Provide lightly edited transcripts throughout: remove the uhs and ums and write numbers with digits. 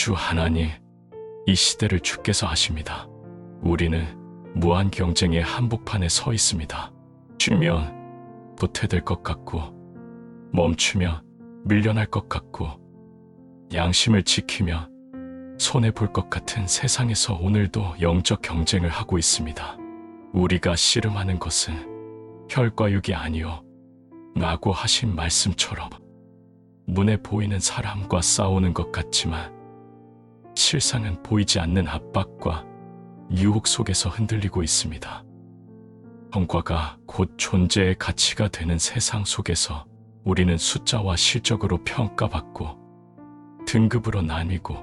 주 하나님, 이 시대를 주께서 아십니다. 우리는 무한 경쟁의 한복판에 서 있습니다. 쉬면 도태될 것 같고, 멈추면 밀려날 것 같고, 양심을 지키며 손해볼 것 같은 세상에서 오늘도 영적 경쟁을 하고 있습니다. 우리가 씨름하는 것은 혈과 육이 아니요 라고 하신 말씀처럼 눈에 보이는 사람과 싸우는 것 같지만 실상은 보이지 않는 압박과 유혹 속에서 흔들리고 있습니다. 성과가 곧 존재의 가치가 되는 세상 속에서 우리는 숫자와 실적으로 평가받고 등급으로 나뉘고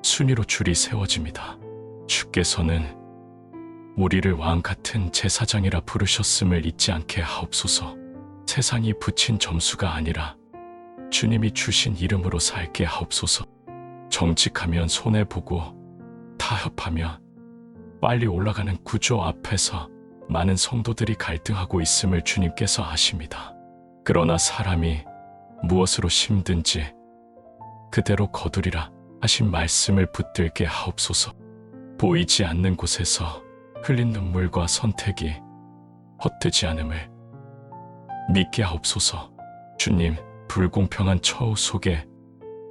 순위로 줄이 세워집니다. 주께서는 우리를 왕 같은 제사장이라 부르셨음을 잊지 않게 하옵소서. 세상이 붙인 점수가 아니라 주님이 주신 이름으로 살게 하옵소서. 정직하면 손해보고 타협하면 빨리 올라가는 구조 앞에서 많은 성도들이 갈등하고 있음을 주님께서 아십니다. 그러나 사람이 무엇으로 힘든지 그대로 거두리라 하신 말씀을 붙들게 하옵소서. 보이지 않는 곳에서 흘린 눈물과 선택이 헛되지 않음을 믿게 하옵소서. 주님, 불공평한 처우 속에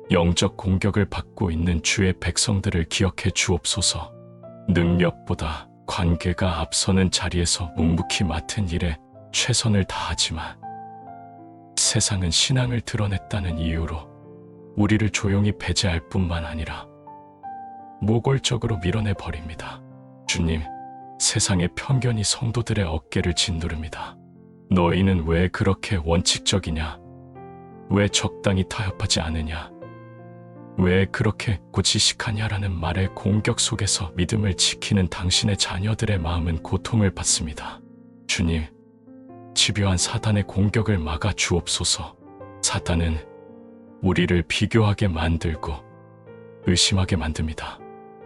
영적 공격을 받고 있는 주의 백성들을 기억해 주옵소서. 능력보다 관계가 앞서는 자리에서 묵묵히 맡은 일에 최선을 다하지만 세상은 신앙을 드러냈다는 이유로 우리를 조용히 배제할 뿐만 아니라 모골적으로 밀어내버립니다. 주님, 세상의 편견이 성도들의 어깨를 짓누릅니다. 너희는 왜 그렇게 원칙적이냐? 왜 적당히 타협하지 않으냐? 왜 그렇게 고지식하냐라는 말의 공격 속에서 믿음을 지키는 당신의 자녀들의 마음은 고통을 받습니다. 주님, 집요한 사단의 공격을 막아 주옵소서. 사단은 우리를 비교하게 만들고 의심하게 만듭니다.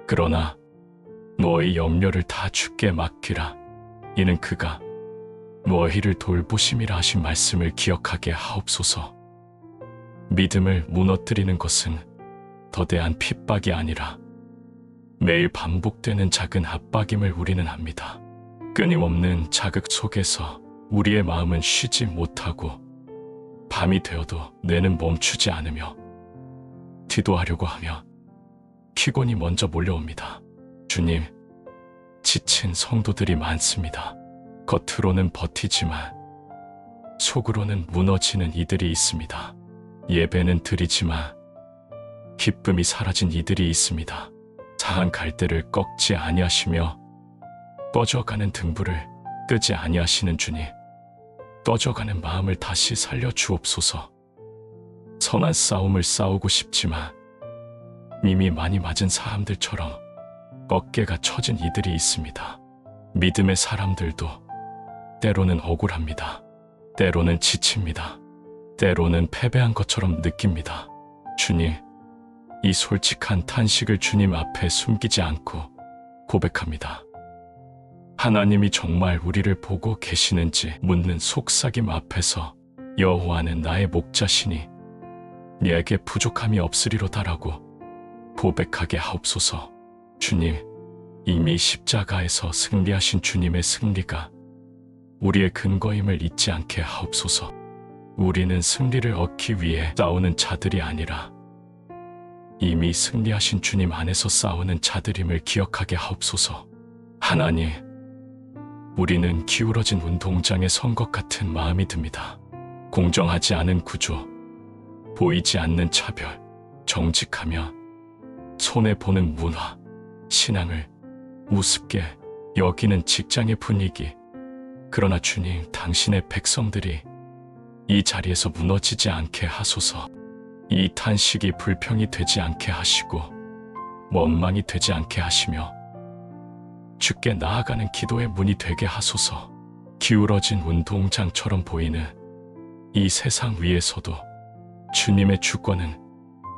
그러나 너희 염려를 다 주께 맡기라. 이는 그가 너희를 돌보심이라 하신 말씀을 기억하게 하옵소서. 믿음을 무너뜨리는 것은 더대한 핍박이 아니라 매일 반복되는 작은 압박임을 우리는 압니다. 끊임없는 자극 속에서 우리의 마음은 쉬지 못하고 밤이 되어도 뇌는 멈추지 않으며 기도하려고 하며 피곤이 먼저 몰려옵니다. 주님, 지친 성도들이 많습니다. 겉으로는 버티지만 속으로는 무너지는 이들이 있습니다. 예배는 드리지만 기쁨이 사라진 이들이 있습니다. 상한 갈대를 꺾지 아니하시며 꺼져가는 등불을 끄지 아니하시는 주님, 꺼져가는 마음을 다시 살려 주옵소서. 선한 싸움을 싸우고 싶지만 이미 많이 맞은 사람들처럼 어깨가 처진 이들이 있습니다. 믿음의 사람들도 때로는 억울합니다. 때로는 지칩니다. 때로는 패배한 것처럼 느낍니다. 주님, 이 솔직한 탄식을 주님 앞에 숨기지 않고 고백합니다. 하나님이 정말 우리를 보고 계시는지 묻는 속삭임 앞에서 여호와는 나의 목자시니 내게 부족함이 없으리로다라고 고백하게 하옵소서. 주님, 이미 십자가에서 승리하신 주님의 승리가 우리의 근거임을 잊지 않게 하옵소서. 우리는 승리를 얻기 위해 싸우는 자들이 아니라 이미 승리하신 주님 안에서 싸우는 자들임을 기억하게 하옵소서. 하나님, 우리는 기울어진 운동장에 선 것 같은 마음이 듭니다. 공정하지 않은 구조, 보이지 않는 차별, 정직하며 손해보는 문화, 신앙을 우습게 여기는 직장의 분위기. 그러나 주님, 당신의 백성들이 이 자리에서 무너지지 않게 하소서. 이 탄식이 불평이 되지 않게 하시고 원망이 되지 않게 하시며 주께 나아가는 기도의 문이 되게 하소서. 기울어진 운동장처럼 보이는 이 세상 위에서도 주님의 주권은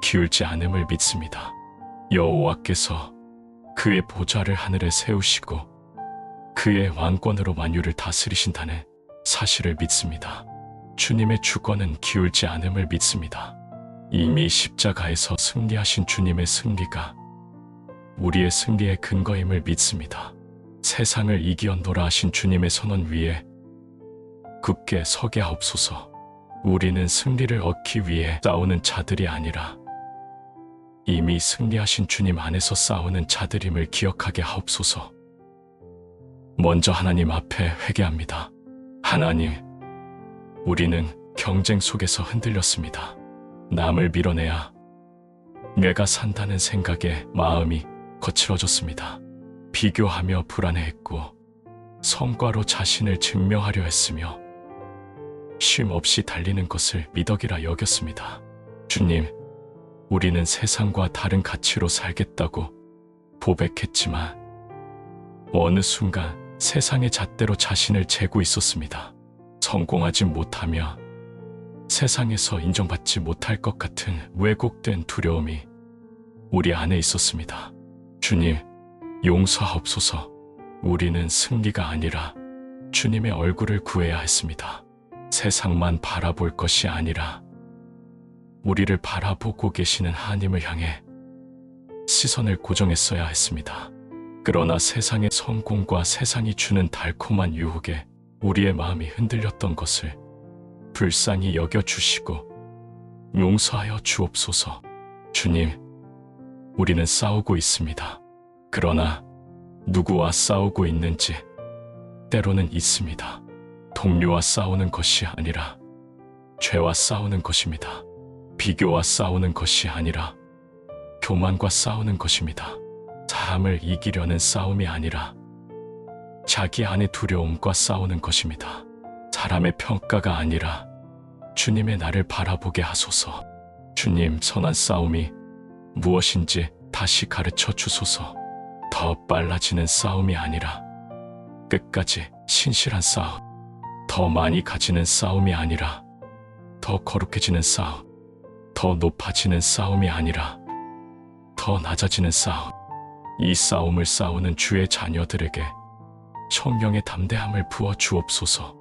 기울지 않음을 믿습니다. 여호와께서 그의 보좌를 하늘에 세우시고 그의 왕권으로 만유를 다스리신다는 사실을 믿습니다. 주님의 주권은 기울지 않음을 믿습니다. 이미 십자가에서 승리하신 주님의 승리가 우리의 승리의 근거임을 믿습니다. 세상을 이기었노라 하신 주님의 선언 위에 굳게 서게 하옵소서. 우리는 승리를 얻기 위해 싸우는 자들이 아니라 이미 승리하신 주님 안에서 싸우는 자들임을 기억하게 하옵소서. 먼저 하나님 앞에 회개합니다. 하나님, 우리는 경쟁 속에서 흔들렸습니다. 남을 밀어내야 내가 산다는 생각에 마음이 거칠어졌습니다. 비교하며 불안해했고 성과로 자신을 증명하려 했으며 쉼 없이 달리는 것을 미덕이라 여겼습니다. 주님, 우리는 세상과 다른 가치로 살겠다고 고백했지만 어느 순간 세상의 잣대로 자신을 재고 있었습니다. 성공하지 못하며 세상에서 인정받지 못할 것 같은 왜곡된 두려움이 우리 안에 있었습니다. 주님, 용서하옵소서. 우리는 승리가 아니라 주님의 얼굴을 구해야 했습니다. 세상만 바라볼 것이 아니라 우리를 바라보고 계시는 하나님을 향해 시선을 고정했어야 했습니다. 그러나 세상의 성공과 세상이 주는 달콤한 유혹에 우리의 마음이 흔들렸던 것을 불쌍히 여겨주시고 용서하여 주옵소서. 주님, 우리는 싸우고 있습니다. 그러나 누구와 싸우고 있는지 때로는 있습니다. 동료와 싸우는 것이 아니라 죄와 싸우는 것입니다. 비교와 싸우는 것이 아니라 교만과 싸우는 것입니다. 사람을 이기려는 싸움이 아니라 자기 안의 두려움과 싸우는 것입니다. 사람의 평가가 아니라 주님의 나를 바라보게 하소서. 주님, 선한 싸움이 무엇인지 다시 가르쳐 주소서. 더 빨라지는 싸움이 아니라 끝까지 신실한 싸움, 더 많이 가지는 싸움이 아니라 더 거룩해지는 싸움, 더 높아지는 싸움이 아니라 더 낮아지는 싸움. 이 싸움을 싸우는 주의 자녀들에게 성령의 담대함을 부어 주옵소서.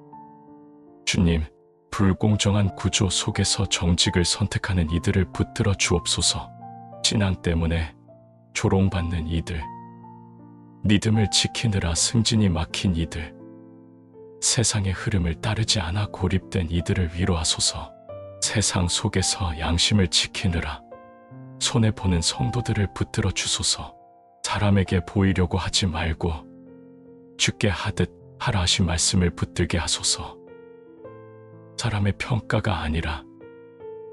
주님, 불공정한 구조 속에서 정직을 선택하는 이들을 붙들어 주옵소서. 신앙 때문에 조롱받는 이들, 믿음을 지키느라 승진이 막힌 이들, 세상의 흐름을 따르지 않아 고립된 이들을 위로하소서. 세상 속에서 양심을 지키느라 손해보는 성도들을 붙들어 주소서. 사람에게 보이려고 하지 말고 주께 하듯 하라 하신 말씀을 붙들게 하소서. 사람의 평가가 아니라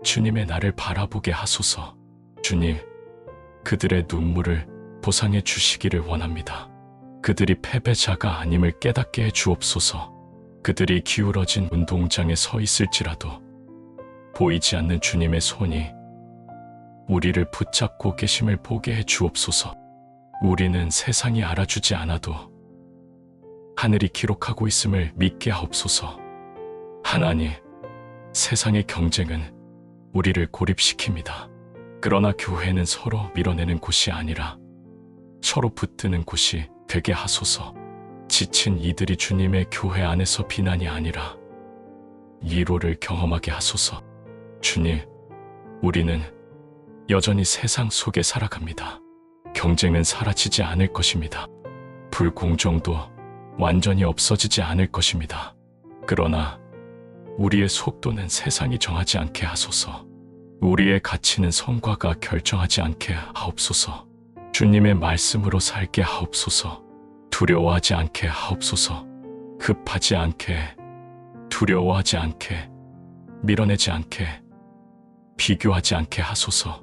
주님의 나를 바라보게 하소서. 주님, 그들의 눈물을 보상해 주시기를 원합니다. 그들이 패배자가 아님을 깨닫게 해 주옵소서. 그들이 기울어진 운동장에 서 있을지라도 보이지 않는 주님의 손이 우리를 붙잡고 계심을 보게 해 주옵소서. 우리는 세상이 알아주지 않아도 하늘이 기록하고 있음을 믿게 하옵소서. 하나님, 세상의 경쟁은 우리를 고립시킵니다. 그러나 교회는 서로 밀어내는 곳이 아니라 서로 붙드는 곳이 되게 하소서. 지친 이들이 주님의 교회 안에서 비난이 아니라 위로를 경험하게 하소서. 주님, 우리는 여전히 세상 속에 살아갑니다. 경쟁은 사라지지 않을 것입니다. 불공정도 완전히 없어지지 않을 것입니다. 그러나 우리의 속도는 세상이 정하지 않게 하소서. 우리의 가치는 성과가 결정하지 않게 하옵소서. 주님의 말씀으로 살게 하옵소서. 두려워하지 않게 하옵소서. 급하지 않게, 두려워하지 않게, 밀어내지 않게, 비교하지 않게 하소서.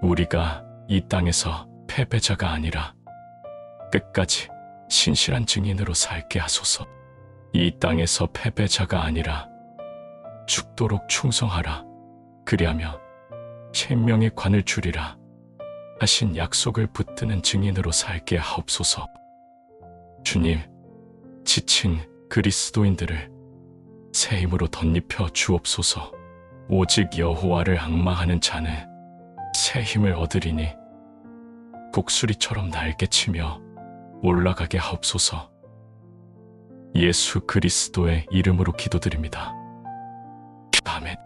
우리가 이 땅에서 패배자가 아니라 끝까지 신실한 증인으로 살게 하소서. 이 땅에서 패배자가 아니라 죽도록 충성하라. 그리하며 생명의 관을 주리라 하신 약속을 붙드는 증인으로 살게 하옵소서. 주님, 지친 그리스도인들을 새 힘으로 덧입혀 주옵소서. 오직 여호와를 앙망하는 자는 새 힘을 얻으리니 독수리처럼 날개치며 올라가게 하옵소서. 예수 그리스도의 이름으로 기도드립니다. 아멘.